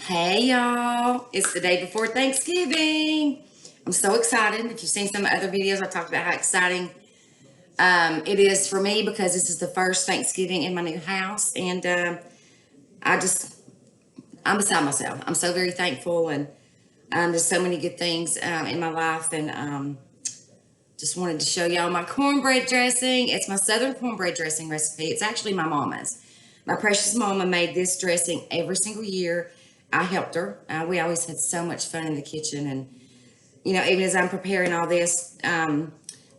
Hey y'all, it's the day before Thanksgiving. I'm so excited. If you've seen some other videos, I talked about how exciting it is for me because this is the first Thanksgiving in my new house. And I just, I'm beside myself. I'm so very thankful. And there's so many good things in my life. And just wanted to show y'all my cornbread dressing. It's my southern cornbread dressing recipe. It's actually my mama's. My precious mama made this dressing every single year. I helped her. We always had so much fun in the kitchen. And, even as I'm preparing all this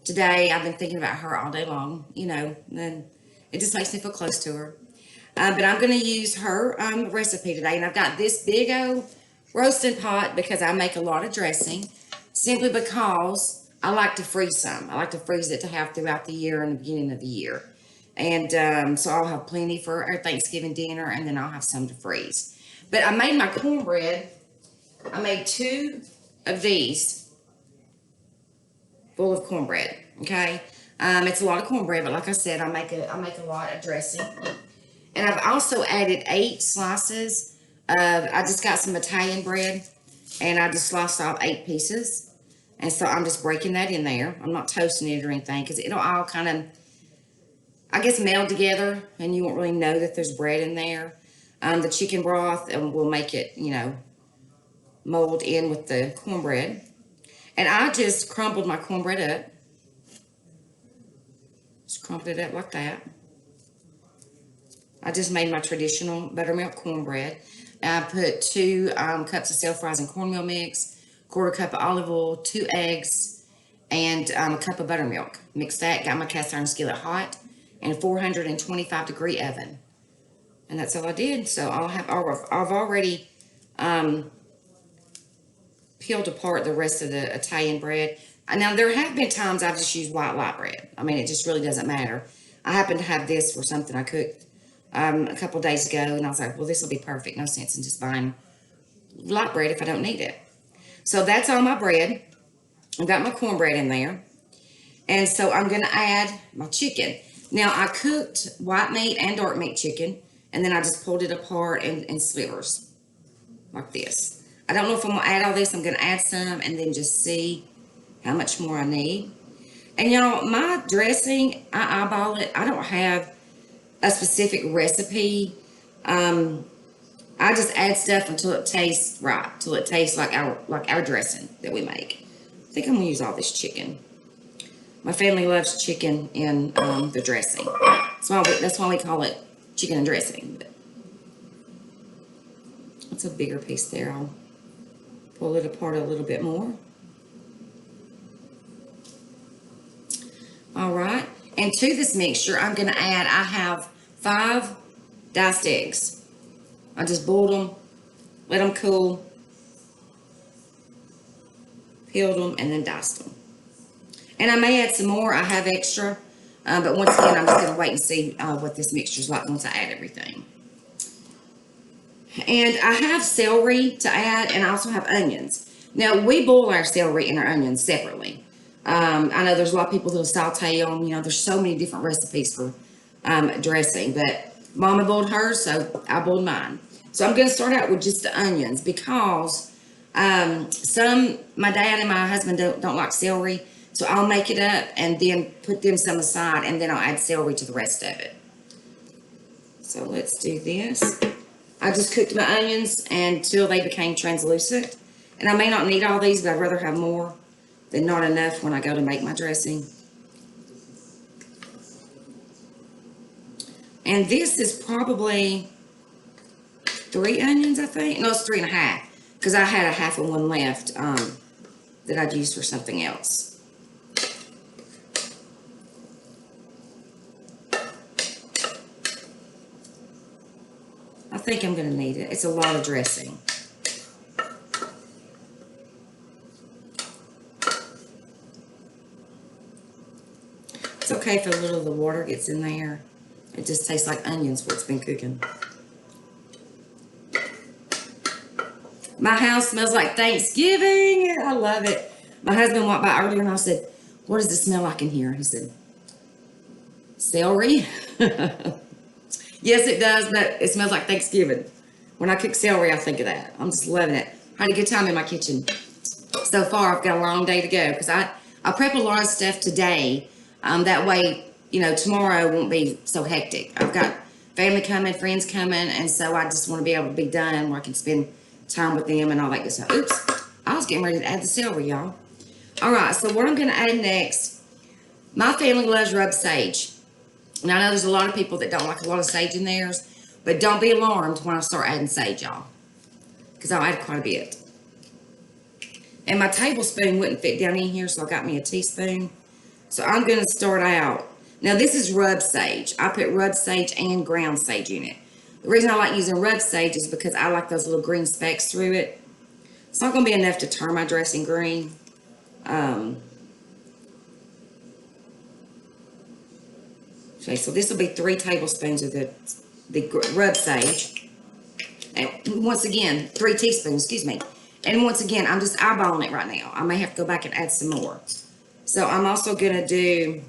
today, I've been thinking about her all day long, and it just makes me feel close to her. But I'm going to use her recipe today. And I've got this big old roasting pot because I make a lot of dressing simply because I like to freeze some. I like to freeze it to have throughout the year and the beginning of the year. And so I'll have plenty for our Thanksgiving dinner, and then I'll have some to freeze. But I made my cornbread. I made 2 of these full of cornbread. Okay, it's a lot of cornbread, but like I said, I make a lot of dressing. And I've also added 8 slices of. I just got some Italian bread, and I just sliced off 8 pieces. And so I'm just breaking that in there. I'm not toasting it or anything because it'll all kind of, I guess, meld together, and you won't really know that there's bread in there. The chicken broth and will make it, mold in with the cornbread. And I just crumbled my cornbread up. Just crumbled it up like that. I just made my traditional buttermilk cornbread. I put 2 cups of self-rising cornmeal mix, 1/4 cup of olive oil, 2 eggs, and a cup of buttermilk. Mixed that, got my cast iron skillet hot, in a 425-degree oven. And that's all I did. So I've already peeled apart the rest of the Italian bread. Now, there have been times I've just used white light bread. I mean, it just really doesn't matter. I happen to have this for something I cooked a couple days ago, and I was like, well, this will be perfect. No sense in just buying light bread if I don't need it. So that's all my bread. I've got my cornbread in there. And so I'm going to add my chicken. Now, I cooked white meat and dark meat chicken, and then I just pulled it apart in slivers like this. I don't know if I'm going to add all this. I'm going to add some and then just see how much more I need. And y'all, my dressing, I eyeball it. I don't have a specific recipe. I just add stuff until it tastes right, until it tastes like our dressing that we make. I think I'm going to use all this chicken. My family loves chicken in the dressing. That's why we call it chicken and dressing. But that's a bigger piece there. I'll pull it apart a little bit more. All right. And to this mixture, I'm going to add, I have 5 diced eggs. I just boiled them, let them cool, peeled them, and then diced them. And I may add some more. I have extra. But once again, I'm just going to wait and see what this mixture is like once I add everything. And I have celery to add, and I also have onions. Now, we boil our celery and our onions separately. I know there's a lot of people that'll saute them. There's so many different recipes for dressing. But Mama boiled hers, so I boiled mine. So I'm going to start out with just the onions because my dad and my husband don't like celery. So I'll make it up and then put them some aside, and then I'll add celery to the rest of it. So let's do this. I just cooked my onions until they became translucent. And I may not need all these, but I'd rather have more than not enough when I go to make my dressing. And this is probably 3 onions, I think. No, it's 3.5, because I had a half of one left that I'd use for something else. I think I'm going to need it. It's a lot of dressing. It's okay if a little of the water gets in there. It just tastes like onions what's been cooking. My house smells like Thanksgiving. I love it. My husband walked by earlier and I said, what does it smell like in here? He said, celery. Yes, it does, but it smells like Thanksgiving. When I cook celery, I think of that. I'm just loving it. Had a good time in my kitchen. So far, I've got a long day to go because I prep a lot of stuff today. That way, you know, tomorrow won't be so hectic. I've got family coming, friends coming, and so I just want to be able to be done where I can spend time with them and all that good stuff. Oops, I was getting ready to add the celery, y'all. All right, so what I'm going to add next, my family loves rub sage. And I know there's a lot of people that don't like a lot of sage in theirs, but don't be alarmed when I start adding sage, y'all, because I'll add quite a bit. And my tablespoon wouldn't fit down in here, so I got me a teaspoon. So I'm going to start out. Now, this is rub sage. I put rub sage and ground sage in it. The reason I like using rub sage is because I like those little green specks through it. It's not going to be enough to turn my dressing green. Okay, so this will be 3 tablespoons of the rub sage. And once again, 3 teaspoons, excuse me. And once again, I'm just eyeballing it right now. I may have to go back and add some more. So I'm also going to do,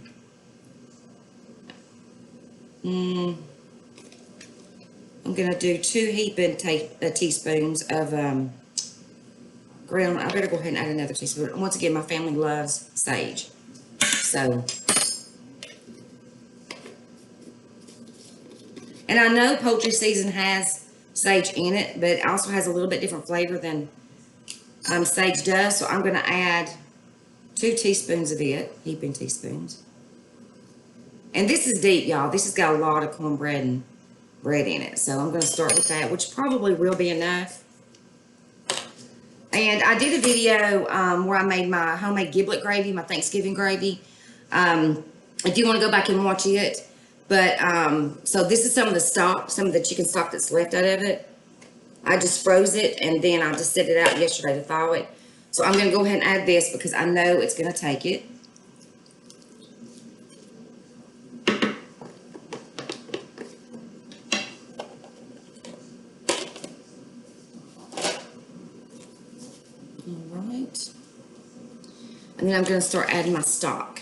I'm going to do 2 heaping teaspoons of ground. I better go ahead and add another teaspoon. Once again, my family loves sage. So, and I know poultry season has sage in it, but it also has a little bit different flavor than sage does. So I'm going to add 2 teaspoons of it, heaping teaspoons. And this is deep, y'all. This has got a lot of cornbread and bread in it. So I'm going to start with that, which probably will be enough. And I did a video where I made my homemade giblet gravy, my Thanksgiving gravy. If you want to go back and watch it. But, so this is some of the stock, some of the chicken stock that's left out of it. I just froze it, and then I just set it out yesterday to thaw it. So I'm going to go ahead and add this because I know it's going to take it. All right. And then I'm going to start adding my stock.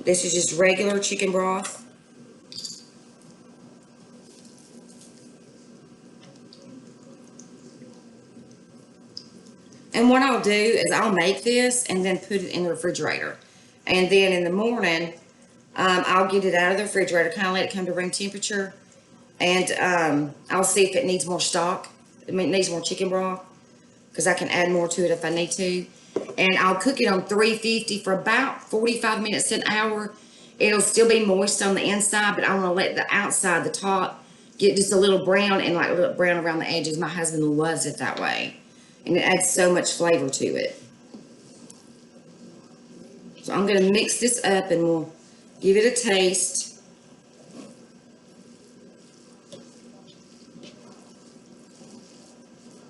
This is just regular chicken broth. And what I'll do is I'll make this and then put it in the refrigerator. And then in the morning, I'll get it out of the refrigerator, kind of let it come to room temperature. And I'll see if it needs more stock. I mean, it needs more chicken broth, because I can add more to it if I need to. And I'll cook it on 350 for about 45 minutes to an hour. It'll still be moist on the inside, but I want to let the outside, the top, get just a little brown and like a little brown around the edges. My husband loves it that way. And it adds so much flavor to it. So I'm going to mix this up and we'll give it a taste.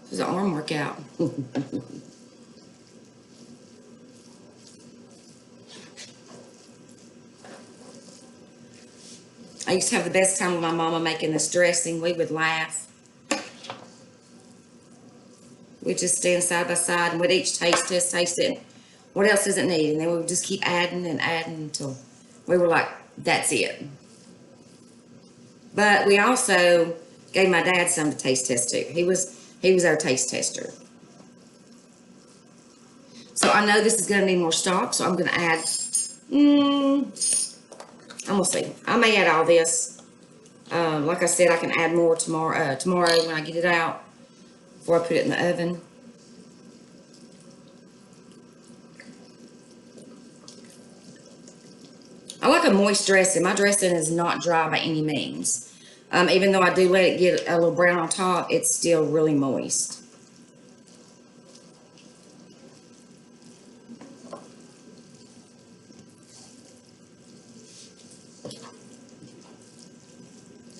Does the arm work out? I used to have the best time with my mama making this dressing. We would laugh. We'd just stand side by side and we'd each taste it. What else does it need? And then we would just keep adding and adding until we were like, that's it. But we also gave my dad some to taste test too. He was our taste tester. So I know this is going to need more stock, so I'm going to add, I'm going to see. I may add all this. Like I said, I can add more tomorrow when I get it out, before I put it in the oven. I like a moist dressing. My dressing is not dry by any means. Even though I do let it get a little brown on top, it's still really moist.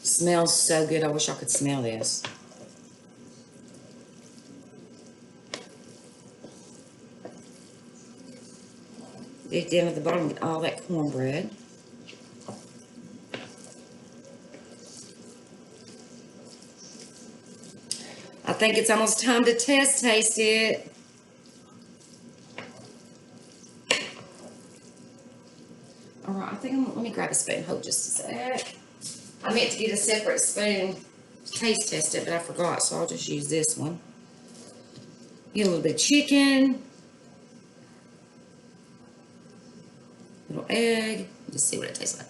Smells so good. I wish I could smell this. Dig down at the bottom, get all that cornbread. I think it's almost time to taste it. All right, I think let me grab a spoon. Hold just a sec. I meant to get a separate spoon to taste test it, but I forgot, so I'll just use this one. Get a little bit of chicken, little egg, just see what it tastes like.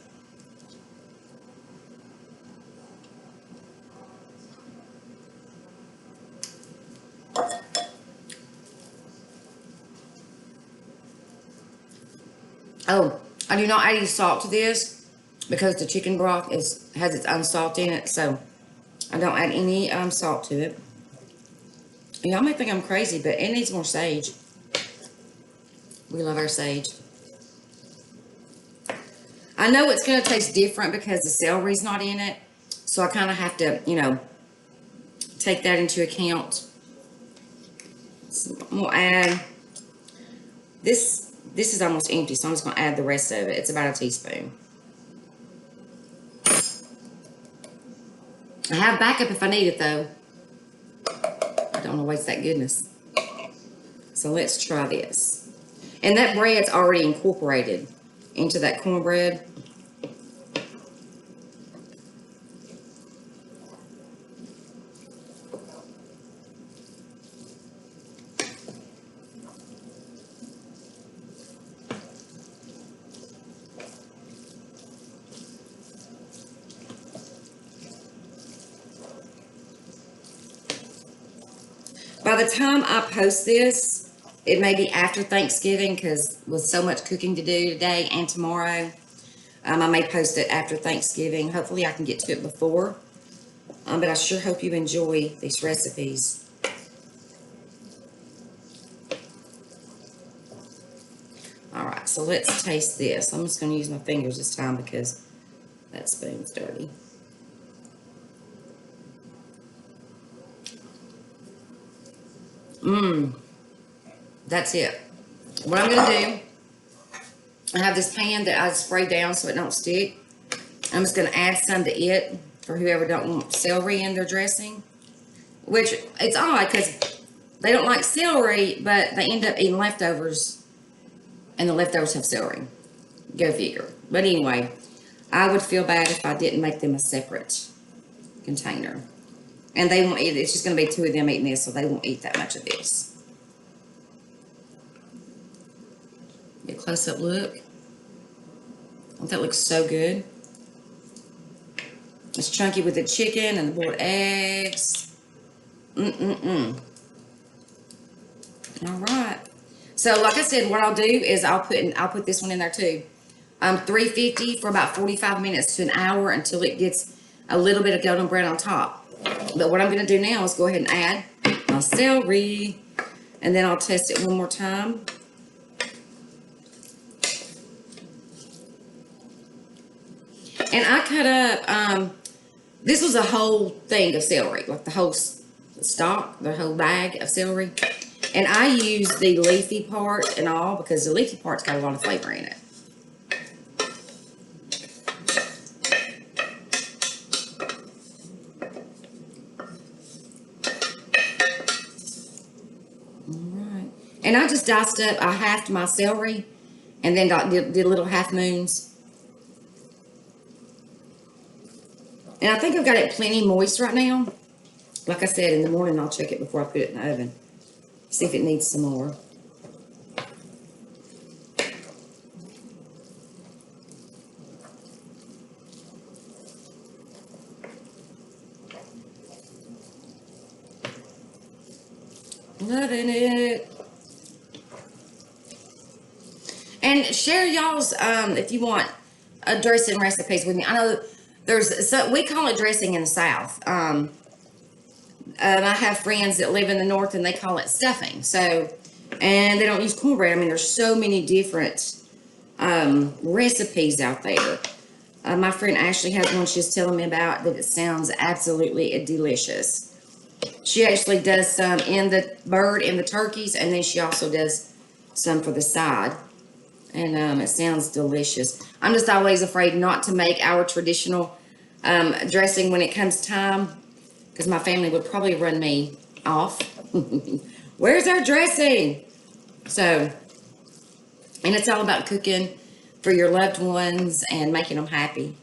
Oh, I do not add any salt to this because the chicken broth has its own salt in it, so I don't add any salt to it. Y'all may think I'm crazy, but it needs more sage. We love our sage. I know it's going to taste different because the celery's not in it, so I kind of have to, take that into account. So we'll add this. This is almost empty, so I'm just going to add the rest of it. It's about a teaspoon. I have backup if I need it, though. I don't want to waste that goodness. So let's try this. And that bread's already incorporated into that cornbread. By the time I post this, it may be after Thanksgiving because with so much cooking to do today and tomorrow, I may post it after Thanksgiving. Hopefully I can get to it before, but I sure hope you enjoy these recipes. All right, so let's taste this. I'm just going to use my fingers this time because that spoon's dirty. That's it. What I'm going to do, I have this pan that I spray down so it don't stick. I'm just going to add some to it for whoever don't want celery in their dressing. Which, it's odd because they don't like celery, but they end up eating leftovers, and the leftovers have celery. Go figure. But anyway, I would feel bad if I didn't make them a separate container. And they won't eat it. It's just going to be two of them eating this, so they won't eat that much of this. Get a close-up look. Oh, that looks so good. It's chunky with the chicken and the boiled eggs. All right. So, like I said, what I'll do is I'll put this one in there too. 350 for about 45 minutes to an hour until it gets a little bit of golden brown on top. But what I'm going to do now is go ahead and add my celery, and then I'll test it one more time. And I cut up, this was a whole thing of celery, like the whole stalk, the whole bag of celery. And I use the leafy part and all because the leafy part's got a lot of flavor in it. And I just diced up, I halved my celery and then did little half moons. And I think I've got it plenty moist right now. Like I said, in the morning I'll check it before I put it in the oven. See if it needs some more. Loving it. And share y'all's, if you want, dressing recipes with me. I know we call it dressing in the South. I have friends that live in the North and they call it stuffing. So, and they don't use cornbread. I mean, there's so many different recipes out there. My friend Ashley has one she's telling me about that it sounds absolutely delicious. She actually does some in the bird and the turkeys, and then she also does some for the side. And it sounds delicious. I'm just always afraid not to make our traditional dressing when it comes time, because my family would probably run me off. Where's our dressing? So, and it's all about cooking for your loved ones and making them happy.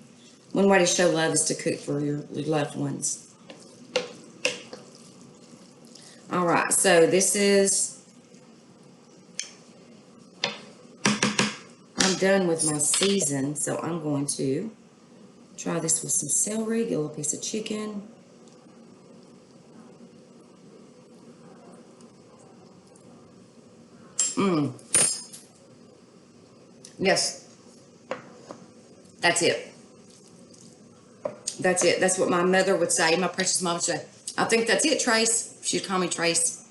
One way to show love is to cook for your loved ones. All right, so this is, I'm done with my season, so I'm going to try this with some celery, get a little piece of chicken. Yes, that's it. That's it. That's what my mother would say. My precious mom would say, I think that's it, Trace. She'd call me Trace.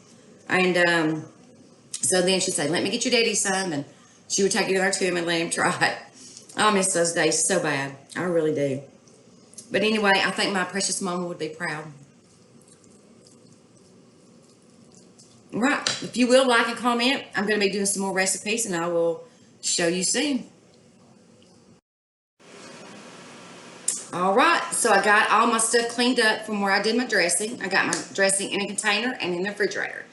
And so then she'd say, let me get your daddy some. And she would take it there to him and let him try it. I miss those days so bad. I really do. But anyway, I think my precious mama would be proud. Right. If you will like and comment, I'm going to be doing some more recipes and I will show you soon. All right, so I got all my stuff cleaned up from where I did my dressing. I got my dressing in a container and in the refrigerator.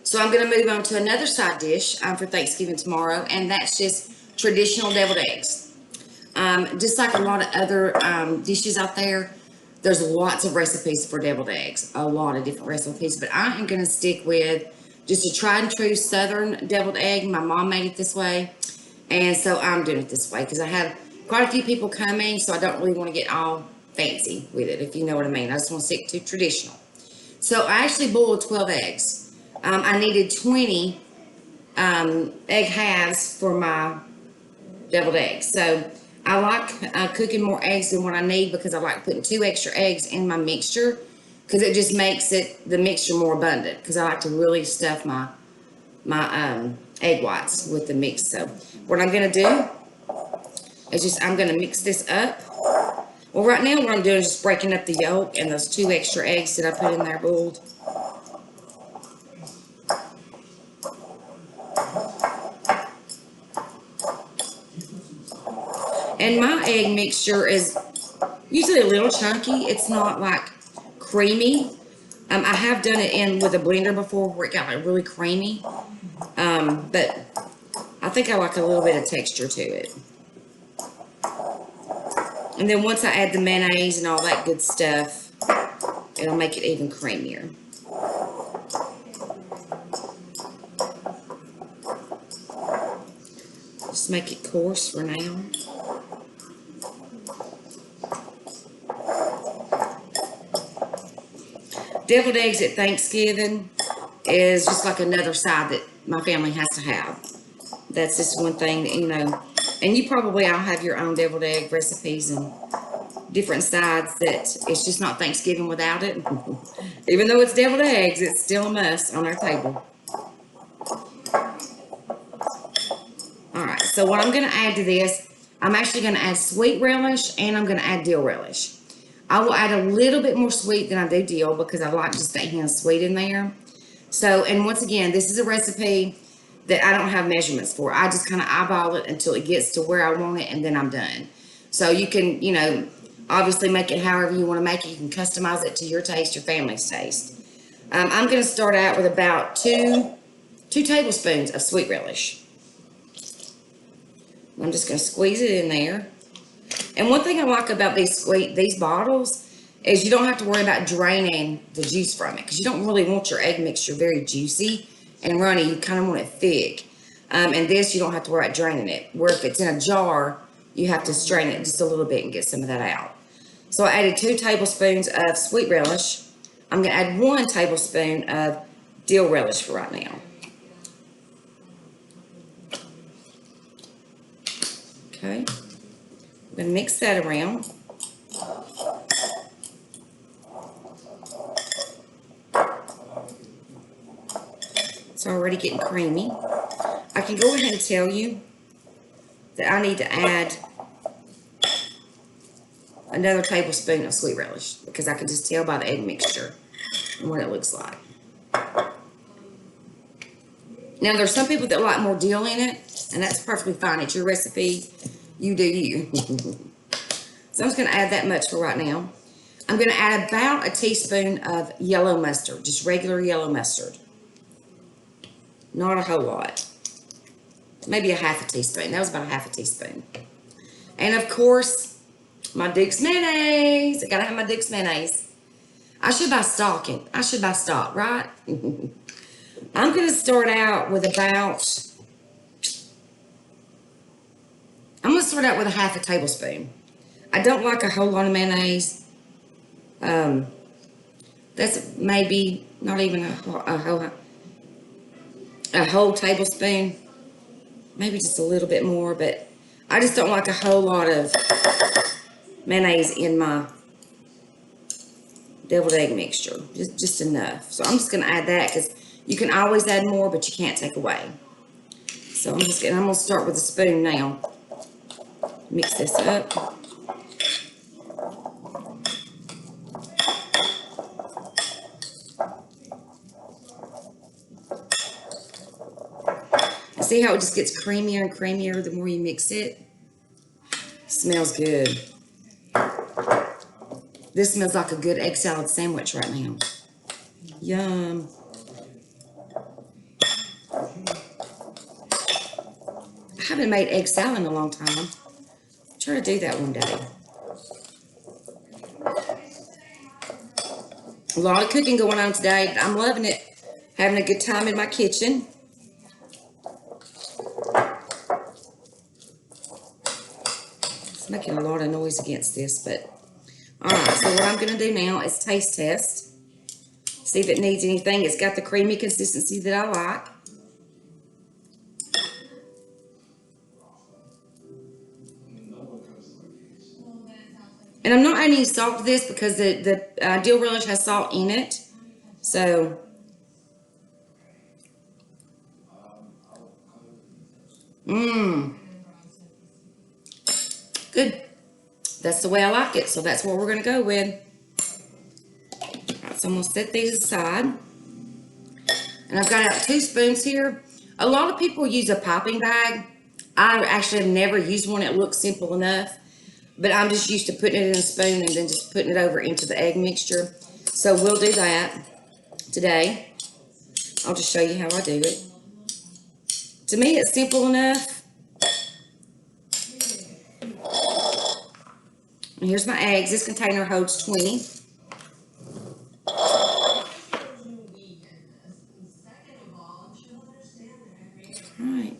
So I'm going to move on to another side dish for Thanksgiving tomorrow, and that's just traditional deviled eggs. Just like a lot of other dishes out there, there's lots of recipes for deviled eggs, a lot of different recipes, but I am going to stick with just a tried and true Southern deviled egg. My mom made it this way, and so I'm doing it this way because I have quite a few people coming, so I don't really want to get all fancy with it, if you know what I mean. I just want to stick to traditional. So I actually boiled 12 eggs. I needed 20 egg halves for my deviled eggs. So I like cooking more eggs than what I need because I like putting 2 extra eggs in my mixture because it just makes the mixture more abundant because I like to really stuff my egg whites with the mix. So what I'm going to do is just, I'm going to mix this up. Well, right now what I'm doing is just breaking up the yolk and those 2 extra eggs that I put in there boiled. And my egg mixture is usually a little chunky. It's not like creamy. I have done it in with a blender before where it got like really creamy. But I think I like a little bit of texture to it. And then once I add the mayonnaise and all that good stuff, it'll make it even creamier. Just make it coarse for now. Deviled eggs at Thanksgiving is just like another side that my family has to have. That's just one thing that, you know, and you probably all have your own deviled egg recipes and different sides that it's just not Thanksgiving without it. Even though it's deviled eggs, it's still a must on our table. All right, so what I'm going to add to this, I'm actually going to add sweet relish and I'm going to add dill relish. I will add a little bit more sweet than I do dill because I like just that hint of sweet in there. So, and once again, this is a recipe that I don't have measurements for. I just kind of eyeball it until it gets to where I want it and then I'm done. So you can, you know, obviously make it however you want to make it. You can customize it to your taste, your family's taste. I'm going to start out with about two tablespoons of sweet relish. I'm just going to squeeze it in there. And one thing I like about these bottles is you don't have to worry about draining the juice from it because you don't really want your egg mixture very juicy and runny. You kind of want it thick. And this, you don't have to worry about draining it. Where if it's in a jar, you have to strain it just a little bit and get some of that out. So I added 2 tablespoons of sweet relish. I'm going to add 1 tablespoon of dill relish for right now. Okay. I'm going to mix that around. It's already getting creamy. I can go ahead and tell you that I need to add another tablespoon of sweet relish because I can just tell by the egg mixture and what it looks like. Now, there's some people that like more dill in it, and that's perfectly fine. It's your recipe. You do you. So I'm just going to add that much for right now. I'm going to add about a teaspoon of yellow mustard, just regular yellow mustard. Not a whole lot. Maybe a half a teaspoon. That was about a half a teaspoon. And of course, My Duke's mayonnaise. I gotta have my Duke's mayonnaise. I should buy stock. I should buy stock, right? I'm gonna start out with about. I'm gonna start out with a half a tablespoon. I don't like a whole lot of mayonnaise. That's maybe not even a whole tablespoon. Maybe just a little bit more, but I just don't like a whole lot of mayonnaise in my deviled egg mixture. Just enough. So I'm just gonna add that because you can always add more, but you can't take away. So I'm gonna start with a spoon now. Mix this up. See how it just gets creamier and creamier the more you mix it? Smells good. This smells like a good egg salad sandwich right now. Yum. I haven't made egg salad in a long time. Try to do that one day. A lot of cooking going on today. I'm loving it. Having a good time in my kitchen. It's making a lot of noise against this, but all right. So what I'm going to do now is taste test. See if it needs anything. It's got the creamy consistency that I like. And I'm not adding any salt to this because the dill relish has salt in it. So, good. That's the way I like it. So that's what we're going to go with. All right, so I'm going to set these aside. And I've got out 2 spoons here. A lot of people use a popping bag. I actually have never used one. It looks simple enough. But I'm just used to putting it in a spoon and then just putting it over into the egg mixture. So we'll do that today. I'll just show you how I do it. To me, it's simple enough. And here's my eggs. This container holds 20. All right.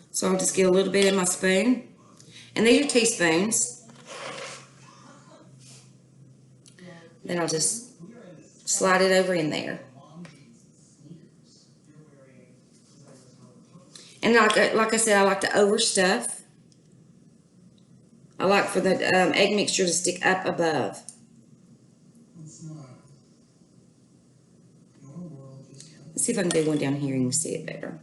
So I'll just get a little bit in my spoon. And these are teaspoons. Then I'll just slide it over in there. And like I said, I like to overstuff. I like for the egg mixture to stick up above. Let's see if I can do one down here and you can see it better.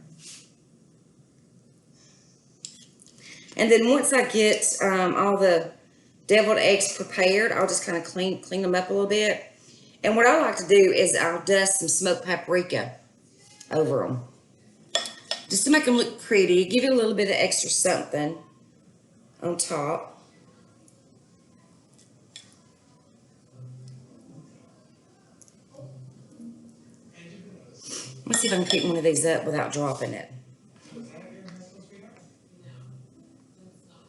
And then once I get all the deviled eggs prepared, I'll just kind of clean them up a little bit. And what I like to do is I'll dust some smoked paprika over them. Just to make them look pretty. Give it a little bit of extra something on top. Let's see if I can pick one of these up without dropping it.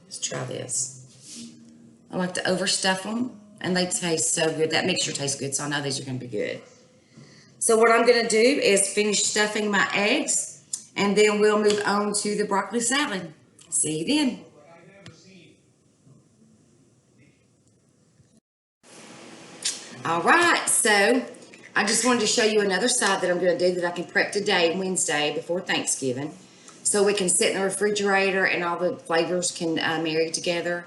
Let's try this. I like to overstuff them, and they taste so good. That mixture tastes good, so I know these are going to be good. So what I'm going to do is finish stuffing my eggs, and then we'll move on to the broccoli salad. See you then. All right, so I just wanted to show you another side that I'm going to do that I can prep today, Wednesday, before Thanksgiving. So we can sit in the refrigerator and all the flavors can marry together.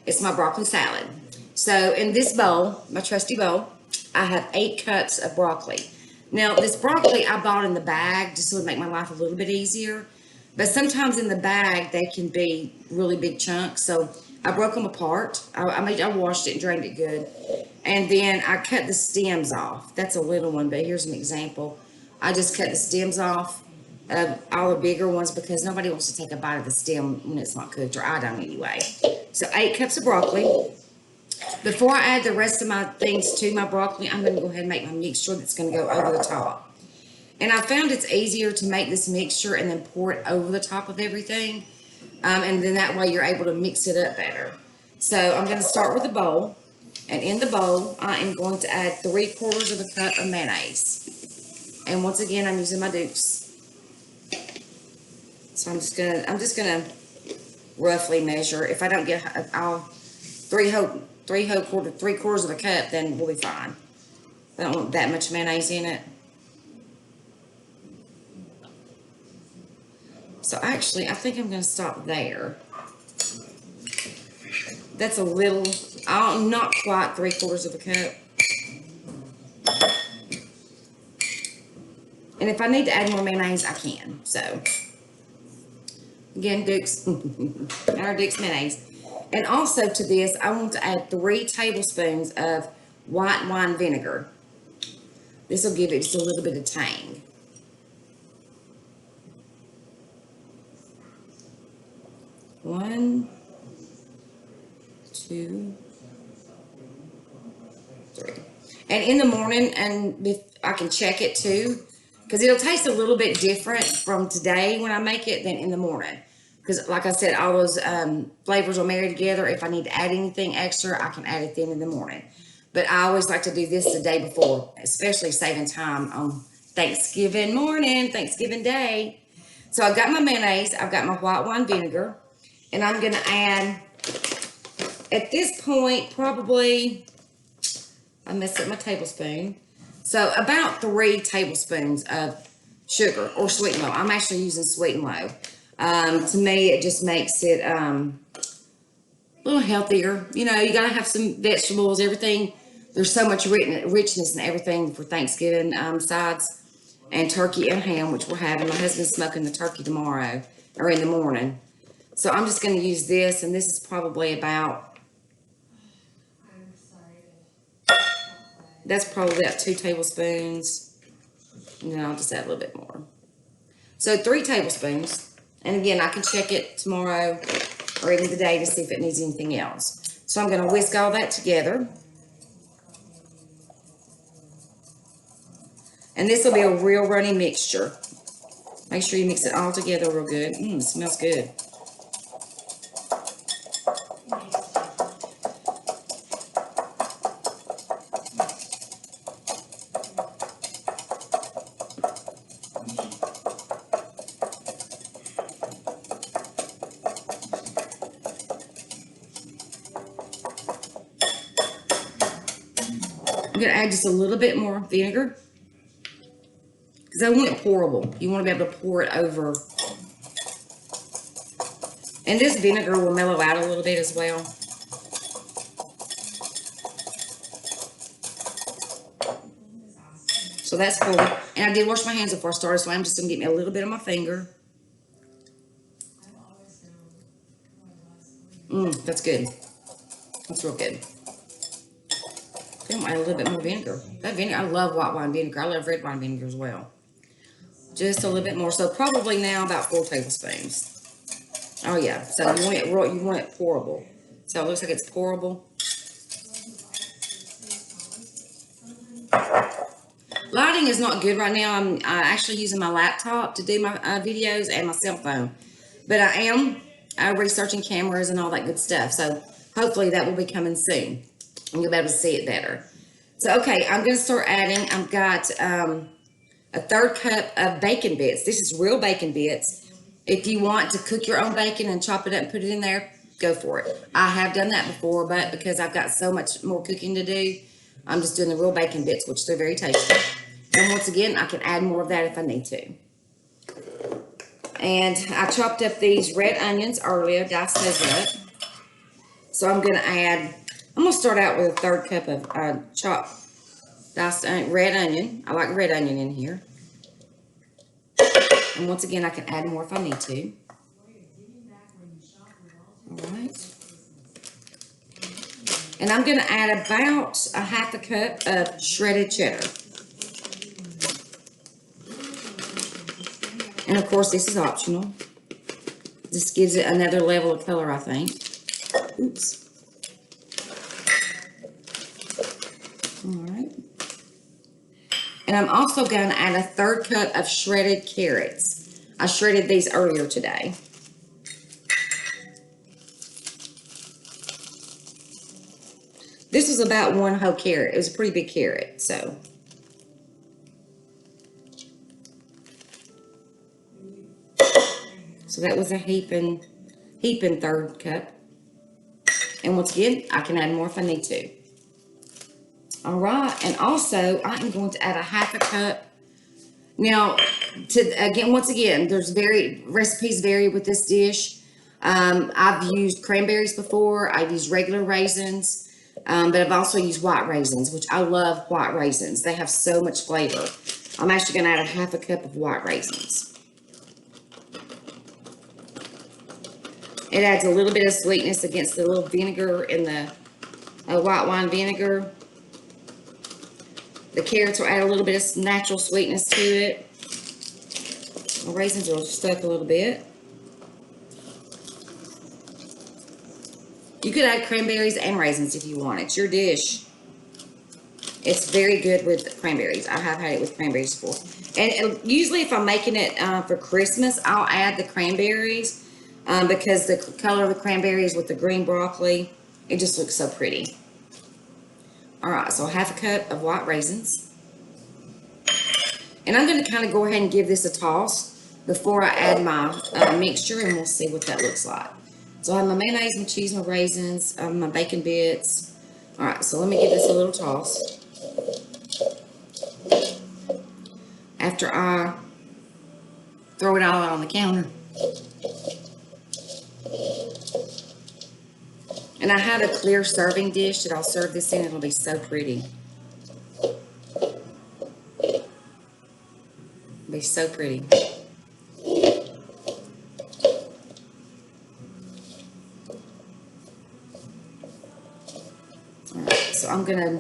It's my broccoli salad. So in this bowl, my trusty bowl, I have 8 cups of broccoli. Now this broccoli I bought in the bag just so it would make my life a little bit easier. But sometimes in the bag they can be really big chunks. So I broke them apart. I washed it and drained it good. And then I cut the stems off. That's a little one, but here's an example. I just cut the stems off of all the bigger ones because nobody wants to take a bite of the stem when it's not cooked, or I don't anyway. So 8 cups of broccoli. Before I add the rest of my things to my broccoli, I'm going to go ahead and make my mixture that's going to go over the top. And I found it's easier to make this mixture and then pour it over the top of everything. And then that way you're able to mix it up better. So I'm going to start with the bowl. And in the bowl, I am going to add 3/4 of a cup of mayonnaise. And once again, I'm using my Dukes. So I'm just gonna roughly measure. If I don't get all 3/4 of a cup, then we'll be fine. I don't want that much mayonnaise in it. So actually, I think I'm gonna stop there. That's a little, not quite 3/4 of a cup. And if I need to add more mayonnaise, I can. So, again, Duke's, our Duke's mayonnaise. And also to this, I want to add 3 tablespoons of white wine vinegar. This will give it just a little bit of tang. One, 2, 3. And in the morning, and I can check it too, because it'll taste a little bit different from today when I make it than in the morning. Because like I said, all those flavors will marry together. If I need to add anything extra, I can add it then in the morning. But I always like to do this the day before, especially saving time on Thanksgiving morning, Thanksgiving Day. So I've got my mayonnaise, I've got my white wine vinegar, and I'm going to add, at this point, probably, I messed up my tablespoon. So about 3 tablespoons of sugar or sweet and low. I'm actually using sweet and low. To me, it just makes it a little healthier. You know, you got to have some vegetables, everything. There's so much richness in everything for Thanksgiving sides, and turkey and ham, which we're having. My husband's smoking the turkey tomorrow or in the morning. So I'm just going to use this, and this is probably about, that's probably about 2 tablespoons. And then I'll just add a little bit more. So 3 tablespoons. And again, I can check it tomorrow or even today to see if it needs anything else. So I'm going to whisk all that together. And this will be a real runny mixture. Make sure you mix it all together real good. It smells good. I'm going to add just a little bit more vinegar, because I want it pourable. You want to be able to pour it over. And this vinegar will mellow out a little bit as well. So that's cool. And I did wash my hands before I started, so I'm just going to get me a little bit on my finger. That's good. That's real good. I'm gonna add a little bit more vinegar. That vinegar, I love white wine vinegar. I love red wine vinegar as well. Just a little bit more. So probably now about 4 tablespoons. Oh yeah. So you want it pourable. So it looks like it's pourable. Lighting is not good right now. I'm actually using my laptop to do my videos and my cell phone. But I am researching cameras and all that good stuff. So hopefully that will be coming soon. And you'll be able to see it better. So, okay, I'm going to start adding. I've got a 1/3 cup of bacon bits. This is real bacon bits. If you want to cook your own bacon and chop it up and put it in there, go for it. I have done that before, but because I've got so much more cooking to do, I'm just doing the real bacon bits, which they're very tasty. And once again, I can add more of that if I need to. And I chopped up these red onions earlier, diced those up. So I'm going to start out with a 1/3 cup of chopped diced red onion. I like red onion in here. And once again, I can add more if I need to. All right. And I'm going to add about a 1/2 cup of shredded cheddar. And of course, this is optional. This gives it another level of color, I think. Oops. All right. And I'm also going to add a 1/3 cup of shredded carrots. I shredded these earlier today. This was about 1 whole carrot. It was a pretty big carrot, so. So that was a heaping 1/3 cup. And once again, I can add more if I need to. All right, and also I am going to add a 1/2 cup. Now, once again, recipes vary with this dish. I've used cranberries before. I've used regular raisins, but I've also used white raisins, which I love white raisins. They have so much flavor. I'm actually going to add a 1/2 cup of white raisins. It adds a little bit of sweetness against the little vinegar and the white wine vinegar. The carrots will add a little bit of natural sweetness to it. The raisins are stuck a little bit. You could add cranberries and raisins if you want. It's your dish. It's very good with cranberries. I have had it with cranberries before. And usually if I'm making it for Christmas, I'll add the cranberries because the color of the cranberries with the green broccoli, it just looks so pretty. All right, so 1/2 cup of white raisins. And I'm going to kind of go ahead and give this a toss before I add my mixture, and we'll see what that looks like. So I have my mayonnaise, my cheese, my raisins, my bacon bits. All right, so let me give this a little toss. After I throw it all out on the counter. And I have a clear serving dish that I'll serve this in. It'll be so pretty. It'll be so pretty. All right, so I'm gonna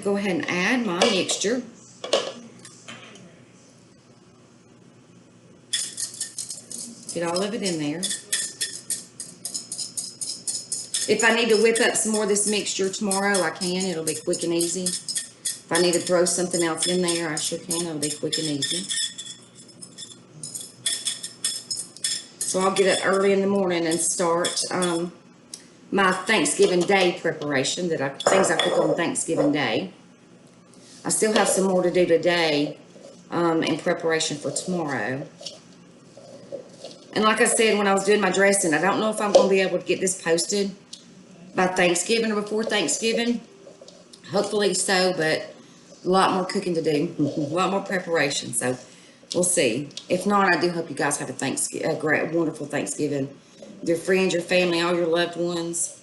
go ahead and add my mixture. Get all of it in there. If I need to whip up some more of this mixture tomorrow, I can. It'll be quick and easy. If I need to throw something else in there, I sure can. It'll be quick and easy. So I'll get up early in the morning and start my Thanksgiving Day preparation, things I cook on Thanksgiving Day. I still have some more to do today in preparation for tomorrow. And like I said, when I was doing my dressing, I don't know if I'm going to be able to get this posted by Thanksgiving or before Thanksgiving. Hopefully so, but a lot more cooking to do, a lot more preparation. So we'll see. If not, I do hope you guys have a great, wonderful Thanksgiving. Your friends, your family, all your loved ones.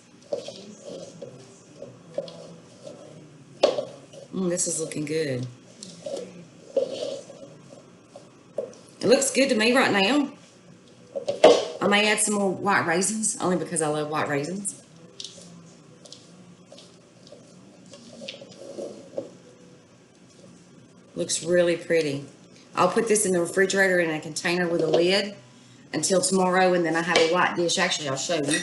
This is looking good. It looks good to me right now. I may add some more white raisins, only because I love white raisins. Looks really pretty. I'll put this in the refrigerator in a container with a lid until tomorrow, and then I have a white dish. Actually, I'll show you.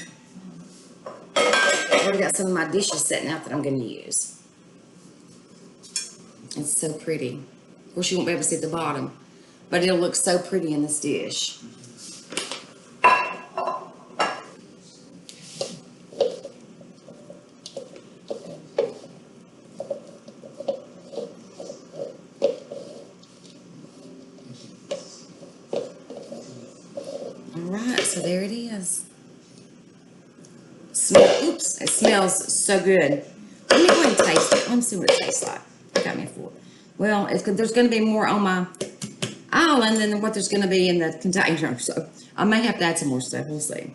I've already got some of my dishes setting out that I'm going to use. It's so pretty. Of course, you won't be able to see the bottom, but it'll look so pretty in this dish. So there it is. Oops, it smells so good. Let me go ahead and taste it. Let me see what it tastes like. I got me a fork. Well, there's going to be more on my island than what there's going to be in the container. So I may have to add some more stuff. We'll see.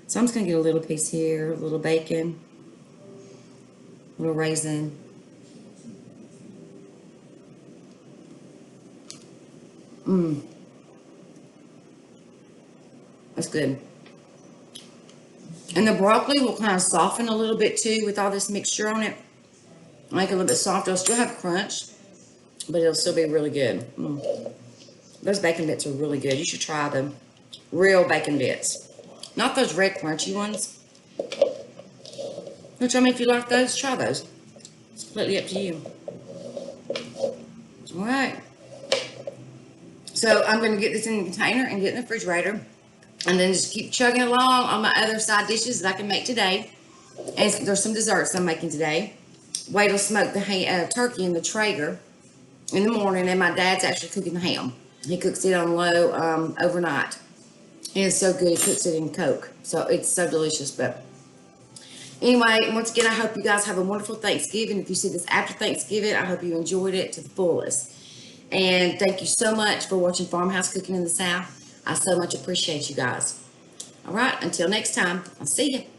So I'm just going to get a little piece here, a little bacon, a little raisin. That's good. And the broccoli will kind of soften a little bit too with all this mixture on it. Make it a little bit softer. It'll still have crunch, but it'll still be really good. Those bacon bits are really good. You should try the real bacon bits. Not those red crunchy ones. Which, I mean, if you like those, try those. It's completely up to you. All right. So I'm going to get this in the container and get in the refrigerator. And then just keep chugging along on my other side dishes that I can make today. And there's some desserts I'm making today. Wade will smoke the turkey in the Traeger in the morning, and my dad's actually cooking the ham. He cooks it on low overnight. And it's so good. He cooks it in Coke. So it's so delicious. But anyway, once again, I hope you guys have a wonderful Thanksgiving. If you see this after Thanksgiving, I hope you enjoyed it to the fullest. And thank you so much for watching Farmhouse Cooking in the South. I so much appreciate you guys. All right, until next time, I'll see you.